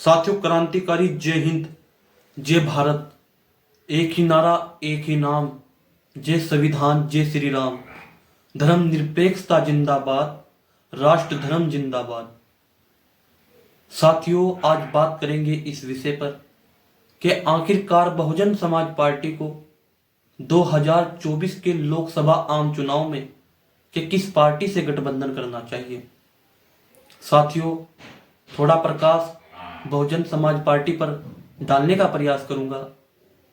साथियों, क्रांतिकारी जय हिंद, जय भारत, एक ही नारा एक ही नाम, जय संविधान जय श्री राम, धर्मनिरपेक्षता जिंदाबाद, राष्ट्र धर्म जिंदाबाद। साथियों, आज बात करेंगे इस विषय पर कि आखिरकार बहुजन समाज पार्टी को 2024 के लोकसभा आम चुनाव में कि किस पार्टी से गठबंधन करना चाहिए। साथियों, थोड़ा प्रकाश बहुजन समाज पार्टी पर डालने का प्रयास करूंगा।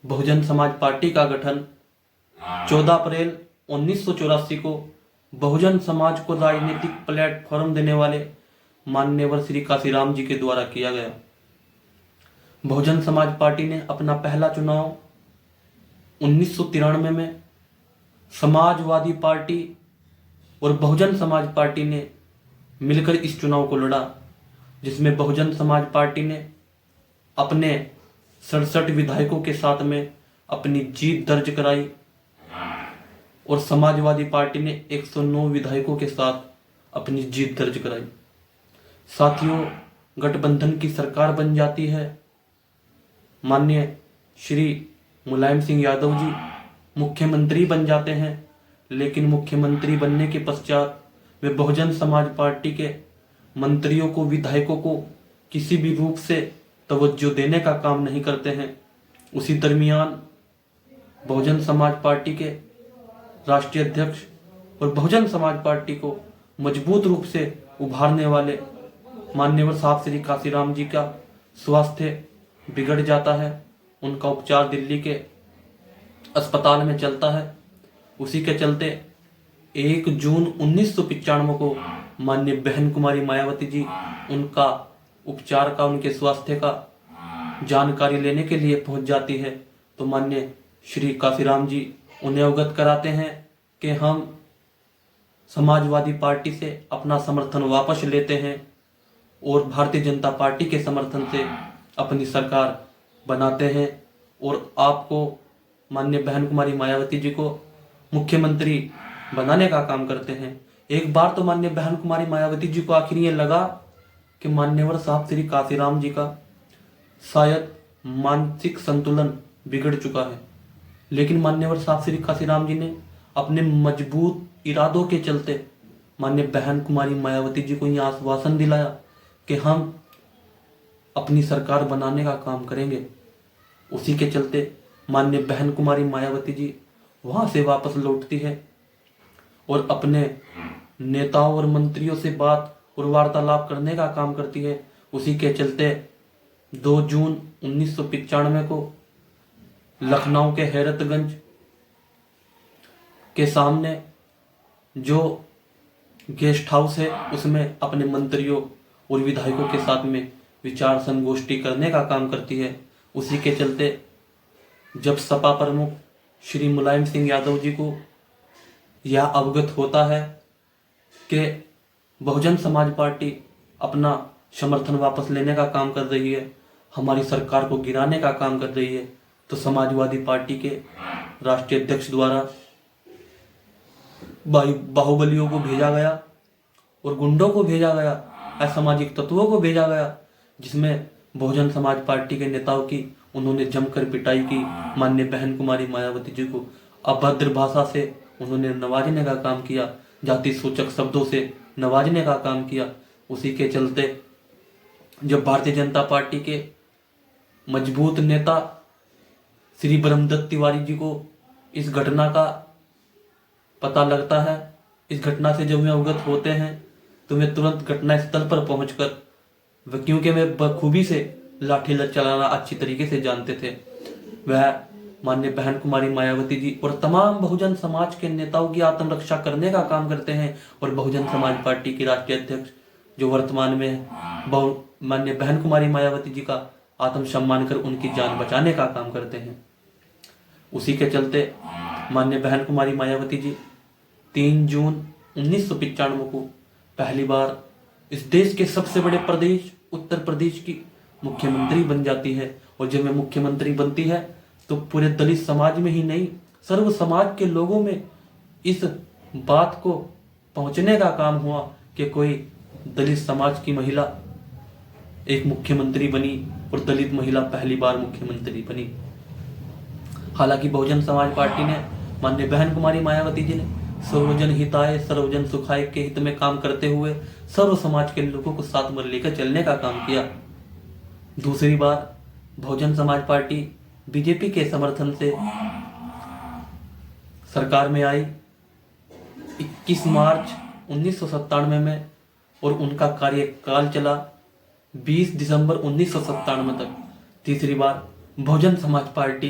बहुजन समाज पार्टी का गठन 14 अप्रैल 1984 को बहुजन समाज को राजनीतिक प्लेटफॉर्म देने वाले माननीय श्री काशीराम जी के द्वारा किया गया। बहुजन समाज पार्टी ने अपना पहला चुनाव 1993 में समाजवादी पार्टी और बहुजन समाज पार्टी ने मिलकर इस चुनाव को लड़ा, जिसमें बहुजन समाज पार्टी ने अपने 67 विधायकों के साथ में अपनी जीत दर्ज कराई और समाजवादी पार्टी ने 109 विधायकों के साथ अपनी जीत दर्ज कराई। साथियों, गठबंधन की सरकार बन जाती है। माननीय श्री मुलायम सिंह यादव जी मुख्यमंत्री बन जाते हैं, लेकिन मुख्यमंत्री बनने के पश्चात वे बहुजन समाज पार्टी के मंत्रियों को, विधायकों को किसी भी रूप से तवज्जो देने का काम नहीं करते हैं। उसी दरमियान बहुजन समाज पार्टी के राष्ट्रीय अध्यक्ष और बहुजन समाज पार्टी को मजबूत रूप से उभारने वाले माननीय साहब श्री काशीराम जी का स्वास्थ्य बिगड़ जाता है। उनका उपचार दिल्ली के अस्पताल में चलता है। उसी के चलते 1 जून 1995 को माननीय बहन कुमारी मायावती जी उनका उपचार का, उनके स्वास्थ्य का जानकारी लेने के लिए पहुंच जाती है। तो माननीय श्री काशीराम जी उन्हें अवगत कराते हैं कि हम समाजवादी पार्टी से अपना समर्थन वापस लेते हैं और भारतीय जनता पार्टी के समर्थन से अपनी सरकार बनाते हैं और आपको, माननीय बहन कुमारी मायावती जी को मुख्यमंत्री बनाने का काम करते हैं। एक बार तो माननीय बहन कुमारी मायावती जी को आखिर ये लगा कि मान्यवर साहब श्री काशीराम जी का शायद मानसिक संतुलन बिगड़ चुका है, लेकिन मान्यवर साहब श्री काशीराम जी ने अपने मजबूत इरादों के चलते माननीय बहन कुमारी मायावती जी को यह आश्वासन दिलाया कि हम अपनी सरकार बनाने का काम करेंगे। उसी के चलते माननीय बहन कुमारी मायावती जी वहां से वापस लौटती है और अपने नेताओं और मंत्रियों से बात और वार्तालाप करने का काम करती है। उसी के चलते 2 जून 1995 को लखनऊ के हैरतगंज के सामने जो गेस्ट हाउस है उसमें अपने मंत्रियों और विधायकों के साथ में विचार संगोष्ठी करने का काम करती है। उसी के चलते जब सपा प्रमुख श्री मुलायम सिंह यादव जी को यह अवगत होता है कि बहुजन समाज पार्टी अपना समर्थन वापस लेने का काम कर रही है, हमारी सरकार को गिराने का काम कर रही है, तो समाजवादी पार्टी के राष्ट्रीय अध्यक्ष द्वारा बाहुबलियों को भेजा गया और गुंडों को भेजा गया, असामाजिक तत्वों को भेजा गया, जिसमें बहुजन समाज पार्टी के नेताओं की उन्होंने जमकर पिटाई की। माननीय बहन कुमारी मायावती जी को अभद्र भाषा से उन्होंने नवाजने का काम किया, जाति सूचक शब्दों से नवाजने का काम किया। उसी के चलते जब भारतीय जनता पार्टी के मजबूत नेता श्री ब्रह्मदत्त तिवारी जी को इस घटना का पता लगता है, इस घटना से जब वे अवगत होते हैं तो वे तुरंत घटना स्थल पर पहुंचकर, क्योंकि वे बखूबी से लाठी चलाना अच्छी तरीके से जानते थे, वह माननीय बहन कुमारी मायावती जी और तमाम बहुजन समाज के नेताओं की आत्मरक्षा करने का काम करते हैं। और बहुजन समाज पार्टी के राष्ट्रीय अध्यक्ष जो वर्तमान में है, माननीय बहन कुमारी मायावती जी का आत्मसम्मान कर उनकी जान बचाने का काम करते हैं। उसी के चलते माननीय बहन कुमारी मायावती जी 3 जून 1995 को पहली बार इस देश के सबसे बड़े प्रदेश उत्तर प्रदेश की मुख्यमंत्री बन जाती है। और जब वह मुख्यमंत्री बनती है तो पूरे दलित समाज में ही नहीं, सर्व समाज के लोगों में इस बात को पहुंचने का काम हुआ कि कोई दलित समाज की महिला एक मुख्यमंत्री बनी और दलित महिला पहली बार मुख्यमंत्री बनी। हालांकि बहुजन समाज पार्टी ने माननीय बहन कुमारी मायावती जी ने सर्वजन हिताय सर्वजन सुखाय के हित में काम करते हुए सर्व समाज के लोगों को साथ में लेकर चलने का काम किया। दूसरी बार बहुजन समाज पार्टी बीजेपी के समर्थन से सरकार में आई 21 मार्च 1997 में और उनका कार्यकाल चला 20 दिसंबर 1997 तक। तीसरी बार बहुजन समाज पार्टी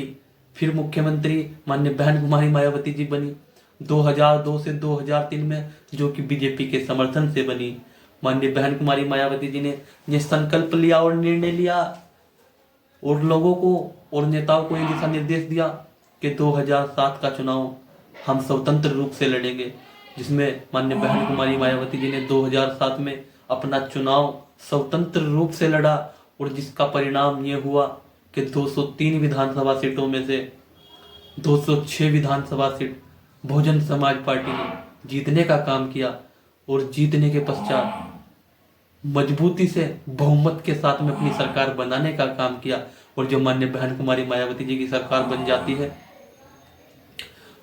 फिर मुख्यमंत्री माननीय बहन कुमारी मायावती जी बनी 2002 से 2003 में, जो कि बीजेपी के समर्थन से बनी। माननीय बहन कुमारी मायावती जी ने यह संकल्प लिया और निर्णय लिया और लोगों को और नेताओं को ये दिशा निर्देश दिया कि 2007 का चुनाव हम स्वतंत्र रूप से लड़ेंगे, जिसमें माननीय बहन कुमारी मायावती जी ने 2007 में अपना चुनाव स्वतंत्र रूप से लड़ा और जिसका परिणाम ये हुआ कि 203 विधानसभा सीटों में से 206 विधानसभा सीट बहुजन समाज पार्टी ने जीतने का काम किया और जीतने के पश्चात मजबूती से बहुमत के साथ में अपनी सरकार बनाने का काम किया। और जो माननीय बहन कुमारी मायावती जी की सरकार बन जाती है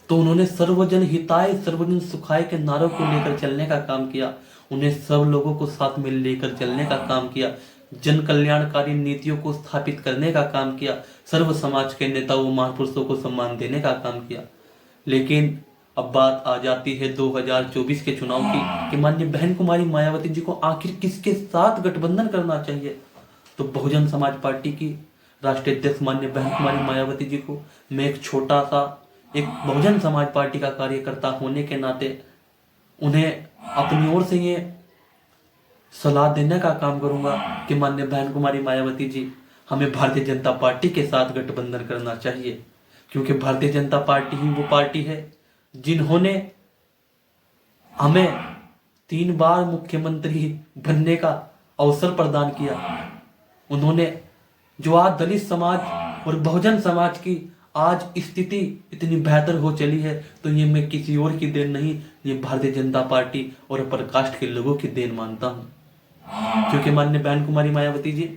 तो उन्होंने सर्वजन हिताय सर्वजन सुखाय के नारों को लेकर चलने का काम किया। उन्हें सब लोगों को साथ में लेकर चलने का काम किया, जन कल्याणकारी नीतियों को स्थापित करने का काम किया, सर्व समाज के नेताओं व महापुरुषों को सम्मान देने का काम किया। लेकिन अब बात आ जाती है 2024 के चुनाव की कि माननीय बहन कुमारी मायावती जी को आखिर किसके साथ गठबंधन करना चाहिए। तो बहुजन समाज पार्टी की राष्ट्रीय अध्यक्ष माननीय बहन कुमारी मायावती जी को मैं एक बहुजन समाज पार्टी का कार्यकर्ता होने के नाते उन्हें अपनी ओर से ये सलाह देने का काम करूंगा कि माननीय बहन कुमारी मायावती जी, हमें भारतीय जनता पार्टी के साथ गठबंधन करना चाहिए, क्योंकि भारतीय जनता पार्टी ही वो पार्टी है जिन्होंने हमें 3 बार मुख्यमंत्री बनने का अवसर प्रदान किया। उन्होंने जो आज दलित समाज और बहुजन समाज की आज स्थिति इतनी बेहतर हो चली है, तो ये मैं किसी और की देन नहीं, ये भारतीय जनता पार्टी और अपर कास्ट के लोगों की देन मानता हूं। क्योंकि माननीय बहन कुमारी मायावती जी,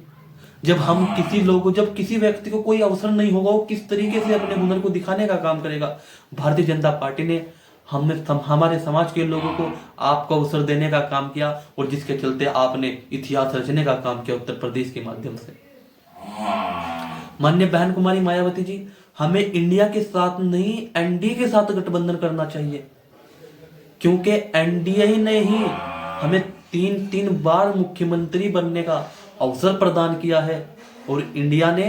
जब किसी व्यक्ति को कोई अवसर नहीं होगा, वो किस तरीके से अपने हुनर को दिखाने का काम करेगा। भारतीय जनता पार्टी ने हमारे समाज के लोगों को आपको अवसर देने का काम किया और जिसके चलते आपने इतिहास रचने का काम किया उत्तर प्रदेश के माध्यम से। माननीय बहन कुमारी मायावती जी, हमें इंडिया के साथ नहीं एनडीए के साथ गठबंधन करना चाहिए, क्योंकि एनडीए ही ने ही हमें 3 बार मुख्यमंत्री बनने का अवसर प्रदान किया है और इंडिया ने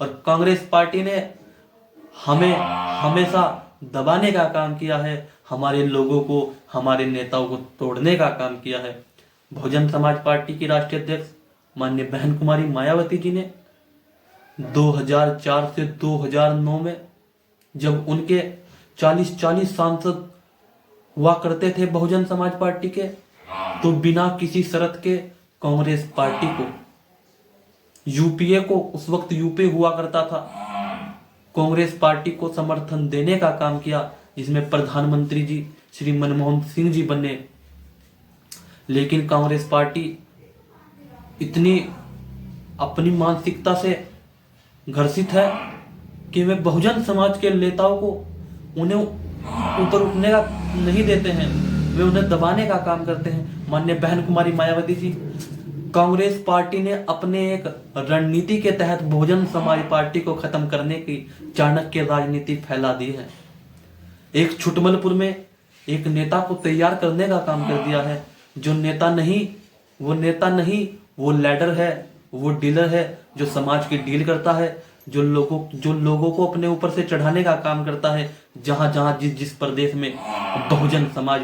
और कांग्रेस पार्टी ने हमें हमेशा दबाने का काम किया है, हमारे लोगों को, हमारे नेताओं को तोड़ने का काम किया है। बहुजन समाज पार्टी की राष्ट्रीय अध्यक्ष माननीय बहन कुमारी मायावती जी ने 2004 से 2009 में जब उनके 40 सांसद हुआ करते थे बहुजन समाज पार्टी के, तो बिना किसी शर्त के कांग्रेस पार्टी को, यूपीए को, उस वक्त यूपीए हुआ करता था, कांग्रेस पार्टी को समर्थन देने का काम किया, जिसमें प्रधानमंत्री जी श्री मनमोहन सिंह जी बने। लेकिन कांग्रेस पार्टी इतनी अपनी मानसिकता से घर्षित है कि वे बहुजन समाज के नेताओं को उन्हें ऊपर उठने का नहीं देते हैं, वे उन्हें दबाने का काम करते हैं। माननीय बहन कुमारी मायावती जी, कांग्रेस पार्टी ने अपने एक रणनीति के तहत बहुजन समाज पार्टी को खत्म करने की चाणक्य राजनीति फैला दी है। एक छुटमलपुर में एक नेता को तैयार करने का काम कर दिया है, जो नेता नहीं वो लैडर है, वो डीलर है, जो समाज की डील करता है, जो लोगों को अपने ऊपर से चढ़ाने का काम करता है। जहां जिस प्रदेश में बहुजन समाज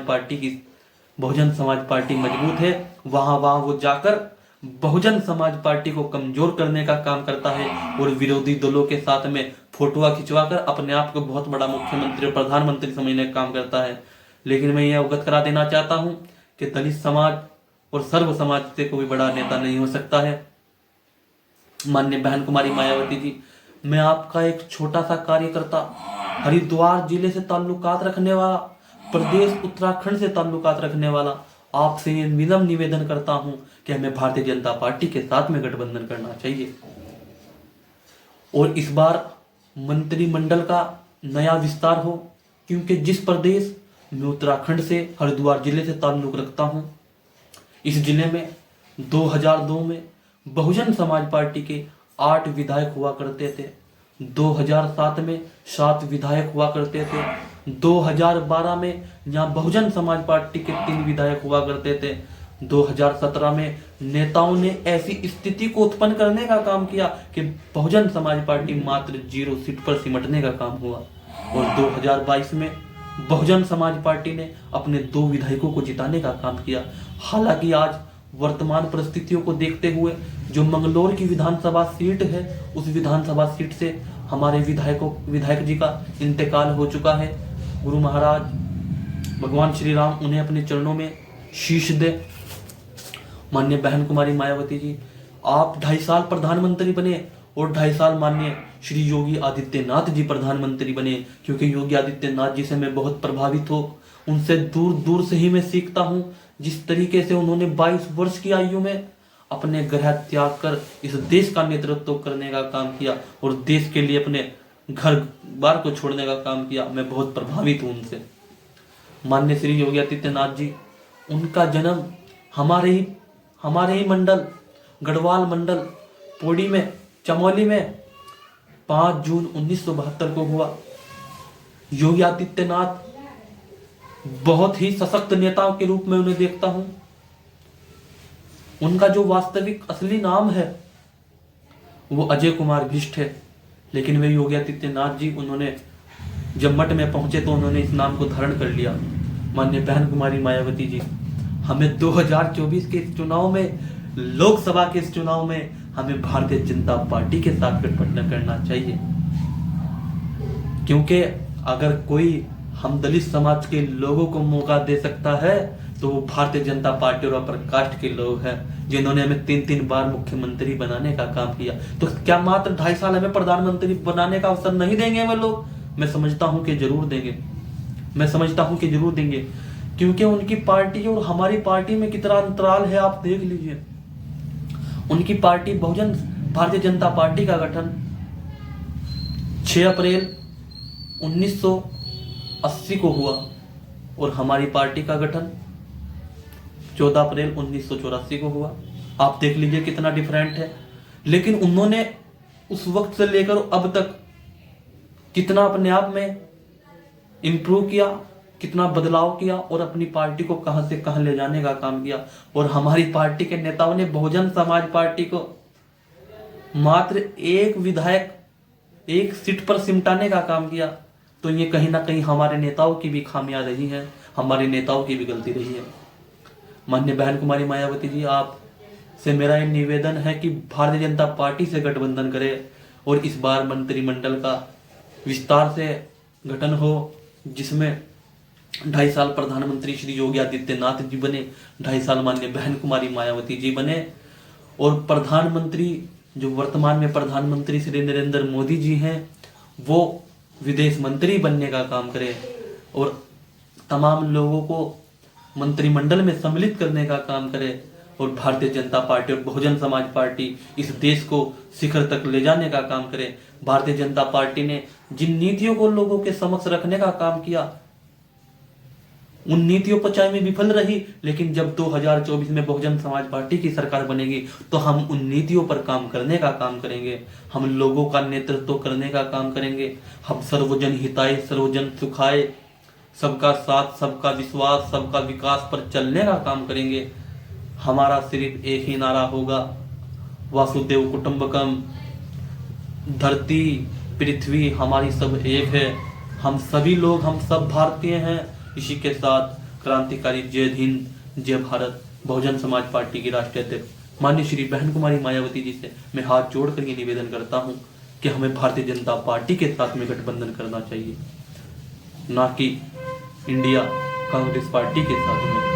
पार्टी मजबूत है, वहां वो जाकर बहुजन समाज पार्टी को कमजोर करने का काम करता है और विरोधी दलों के साथ में फोटोआ खिंचवाकर अपने आप को बहुत बड़ा मुख्यमंत्री और प्रधानमंत्री समझने का काम करता है। लेकिन मैं यह अवगत करा देना चाहता हूं कि दलित समाज और सर्व समाज से कोई बड़ा नेता नहीं हो सकता है। माननीय बहन कुमारी मायावती जी, मैं आपका एक छोटा सा कार्यकर्ता, हरिद्वार जिले से ताल्लुकात रखने वाला, प्रदेश उत्तराखंड से ताल्लुकात रखने वाला आपसे ये विनम्र निवेदन करता हूं कि हमें भारतीय जनता पार्टी के साथ में गठबंधन करना चाहिए। और इस बार मंत्रिमंडल का नया विस्तार हो, क्योंकि जिस प्रदेश में उत्तराखंड से हरिद्वार जिले से ताल्लुक रखता हूं, इस जिले में 2002 में बहुजन समाज पार्टी के 8 विधायक हुआ करते थे, 2007 में 7 विधायक हुआ करते थे, 2012 में यहाँ बहुजन समाज पार्टी के 3 विधायक हुआ करते थे, 2017 में नेताओं ने ऐसी स्थिति को उत्पन्न करने का काम किया कि बहुजन समाज पार्टी मात्र 0 सीट पर सिमटने का काम हुआ, और 2022 में बहुजन समाज पार्टी ने अपने 2 विधायकों को जिताने का काम किया। हालांकि आज वर्तमान परिस्थितियों को देखते हुए जो मंगलौर की विधानसभा सीट है, उस विधानसभा सीट से हमारे विधायक जी का इंतकाल हो चुका है। गुरु महाराज भगवान श्री राम उन्हें अपने चरणों में शीश दे। माननीय बहन कुमारी मायावती जी, आप 2.5 साल प्रधानमंत्री बने और 2.5 साल माननीय श्री योगी आदित्यनाथ जी प्रधानमंत्री बने, क्योंकि योगी आदित्यनाथ जी से मैं बहुत प्रभावित हूँ। उनसे दूर दूर से ही मैं सीखता हूँ। जिस तरीके से उन्होंने 22 वर्ष की आयु में अपने ग्रह त्याग कर इस देश का नेतृत्व करने का काम किया और देश के लिए अपने घर बार को छोड़ने का काम किया, मैं बहुत प्रभावित हूँ उनसे। माननीय श्री योगी आदित्यनाथ जी, उनका जन्म हमारे ही मंडल गढ़वाल मंडल पौड़ी में चमोली में 5 जून 1972 को हुआ। योगी आदित्यनाथ बहुत ही सशक्त नेताओं के रूप में उन्हें देखता हूं। उनका जो वास्तविक असली नाम है वो अजय कुमार बिष्ट है, लेकिन वे योगी आदित्यनाथ जी उन्होंने जब मठ में पहुंचे तो उन्होंने इस नाम को धारण कर लिया। माननीय बहन कुमारी मायावती जी, हमें 2024 के चुनाव में, लोकसभा के इस चुनाव में हमें भारतीय जनता पार्टी के साथ गठबंधन करना चाहिए, क्योंकि अगर कोई हम दलित समाज के लोगों को मौका दे सकता है तो वो भारतीय जनता पार्टी और अपर कास्ट के लोग हैं, जिन्होंने हमें 3 बार मुख्यमंत्री बनाने का काम किया। तो क्या मात्र 2.5 साल हमें प्रधानमंत्री बनाने का अवसर नहीं देंगे वे लोग? मैं समझता हूं कि जरूर देंगे, क्योंकि उनकी पार्टी और हमारी पार्टी में कितना अंतराल है आप देख लीजिए। उनकी पार्टी भारतीय जनता पार्टी का गठन 6 अप्रैल 1980 को हुआ और हमारी पार्टी का गठन 14 अप्रैल 1984 को हुआ। आप देख लीजिए कितना डिफरेंट है। लेकिन उन्होंने उस वक्त से लेकर अब तक कितना अपने आप में इंप्रूव किया, कितना बदलाव किया और अपनी पार्टी को कहां से कहां ले जाने का काम किया। और हमारी पार्टी के नेताओं ने बहुजन समाज पार्टी को मात्र 1 विधायक 1 सीट पर सिमटाने का काम किया। तो ये कहीं ना कहीं हमारे नेताओं की भी खामियां रही हैं, हमारे नेताओं की भी गलती रही है। माननीय बहन कुमारी मायावती जी, आप से मेरा ये निवेदन है कि भारतीय जनता पार्टी से गठबंधन करें और इस बार मंत्रिमंडल का विस्तार से गठन हो, जिसमें 2.5 साल प्रधानमंत्री श्री योगी आदित्यनाथ जी बने, 2.5 साल माननीय बहन कुमारी मायावती जी बने और प्रधानमंत्री जो वर्तमान में प्रधानमंत्री श्री नरेंद्र मोदी जी हैं वो विदेश मंत्री बनने का काम करें और तमाम लोगों को मंत्रिमंडल में सम्मिलित करने का काम करे और भारतीय जनता पार्टी और बहुजन समाज पार्टी इस देश को शिखर तक ले जाने का काम करे। भारतीय जनता पार्टी ने जिन नीतियों को लोगों के समक्ष रखने का काम किया, उन नीतियों पर चाहे में विफल रही, लेकिन जब 2024 में बहुजन समाज पार्टी की सरकार बनेगी तो हम उन नीतियों पर काम करने का काम करेंगे, हम लोगों का नेतृत्व करने का काम करेंगे, हम सर्वजन हिताय सर्वजन सुखाय, सबका साथ सबका विश्वास सबका विकास पर चलने का काम करेंगे। हमारा सिर्फ एक ही नारा होगा, वासुदेव कुटुंबकम, धरती पृथ्वी हमारी सब एक है, हम सभी लोग हम सब भारतीय हैं। इसी के साथ क्रांतिकारी जय हिंद जय भारत बहुजन समाज पार्टी की राष्ट्रीय अध्यक्ष माननीय श्री बहन कुमारी मायावती जी से मैं हाथ जोड़कर ये निवेदन करता हूं कि हमें भारतीय जनता पार्टी के साथ में गठबंधन करना चाहिए, ना कि इंडिया कांग्रेस पार्टी के साथ में।